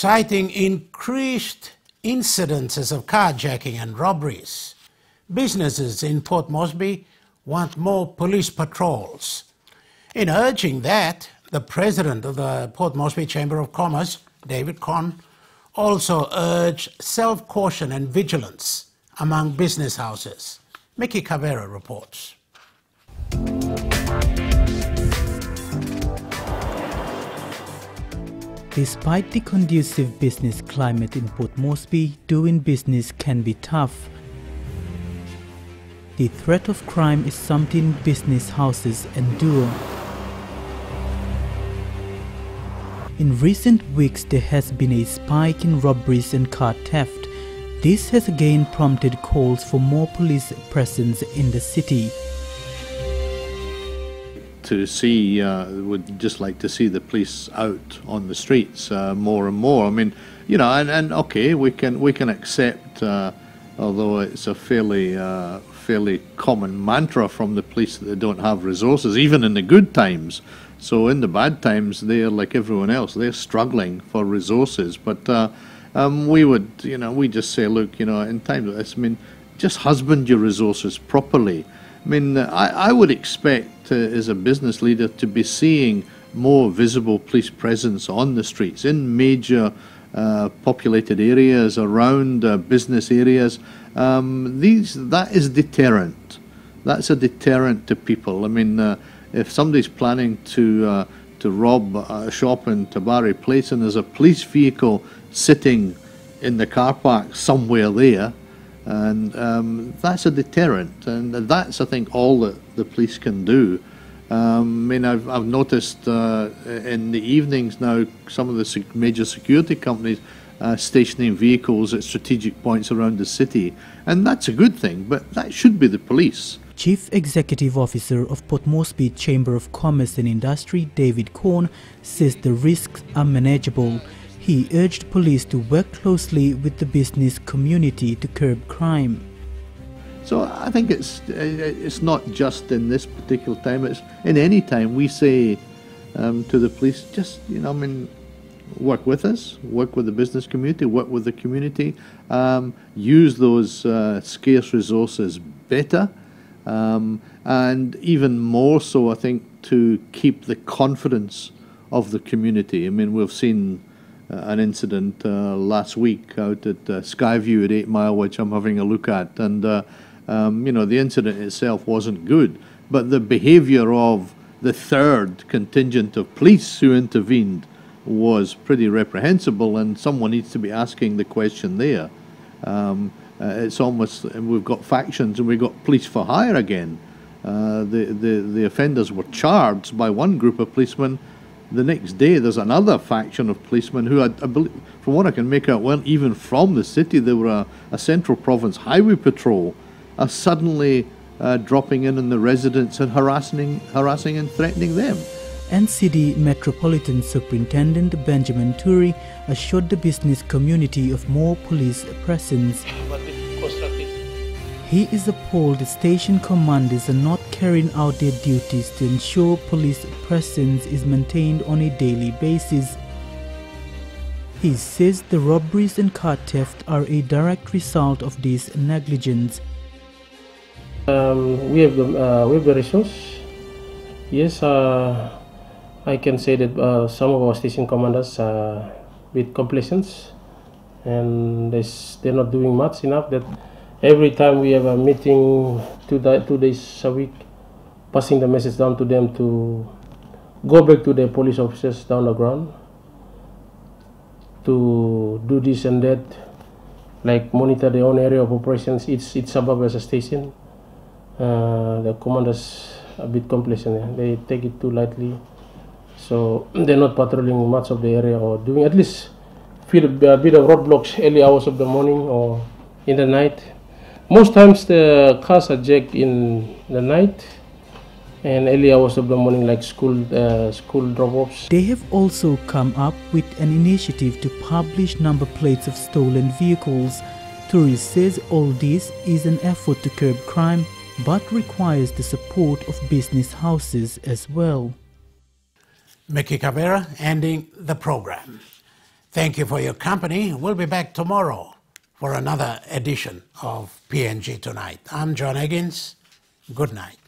Citing increased incidences of carjacking and robberies, businesses in Port Moresby want more police patrols. In urging that, the president of the Port Moresby Chamber of Commerce, David Conn, also urged self-caution and vigilance among business houses. Mickey Cavera reports. Despite the conducive business climate in Port Moresby, doing business can be tough. The threat of crime is something business houses endure. In recent weeks, there has been a spike in robberies and car theft. This has again prompted calls for more police presence in the city. To see, would just like to see the police out on the streets more and more. I mean, you know, and okay, we can accept, although it's a fairly common mantra from the police that they don't have resources, even in the good times. So in the bad times, they're like everyone else; they're struggling for resources. But we would, you know, we just say, look, you know, in times like this, I mean, just husband your resources properly. I mean, I would expect, as a business leader, to be seeing more visible police presence on the streets in major populated areas, around business areas. That is deterrent. That's a deterrent to people. I mean, if somebody's planning to rob a shop in Tabari Place and there's a police vehicle sitting in the car park somewhere there, and that's a deterrent, and that's, I think, all that the police can do. I mean, I've noticed in the evenings now some of the major security companies stationing vehicles at strategic points around the city, and that's a good thing, but that should be the police. Chief Executive Officer of Port Moresby Chamber of Commerce and Industry, David Conn, says the risks are manageable. He urged police to work closely with the business community to curb crime. So I think it's not just in this particular time, it's in any time we say to the police, just, you know, I mean, work with us, work with the business community, work with the community, use those scarce resources better, and even more so, I think, to keep the confidence of the community. I mean, we've seen an incident last week out at Skyview at 8 Mile, which I'm having a look at, and you know, the incident itself wasn't good, but the behaviour of the third contingent of police who intervened was pretty reprehensible, and someone needs to be asking the question there. It's almost, and we've got factions and we've got police for hire again. The offenders were charged by one group of policemen. The next day there's another faction of policemen who, I believe, from what I can make out, weren't even from the city. They were a Central Province Highway Patrol, are suddenly dropping in on the residents and harassing and threatening them. NCD Metropolitan Superintendent Benjamin Turi assured the business community of more police presence. He is appalled that station commanders are not carrying out their duties to ensure police presence is maintained on a daily basis. He says the robberies and car theft are a direct result of this negligence. We have the resource. Yes, I can say that some of our station commanders are with complacence, and they're not doing much enough. That every time we have a meeting, 2 days a week, passing the message down to them to go back to the police officers down the ground to do this and that, like monitor their own area of operations. It's above as a station. The commanders are a bit complacent. They take it too lightly, so they're not patrolling much of the area or doing, at least feel a bit of roadblocks early hours of the morning or in the night. Most times the cars are jacked in the night and early hours of the morning, like school drop-offs. They have also come up with an initiative to publish number plates of stolen vehicles. Tourist says all this is an effort to curb crime, but requires the support of business houses as well. Mickey Cavera ending the program. Thank you for your company. We'll be back tomorrow for another edition of PNG Tonight. I'm John Higgins. Good night.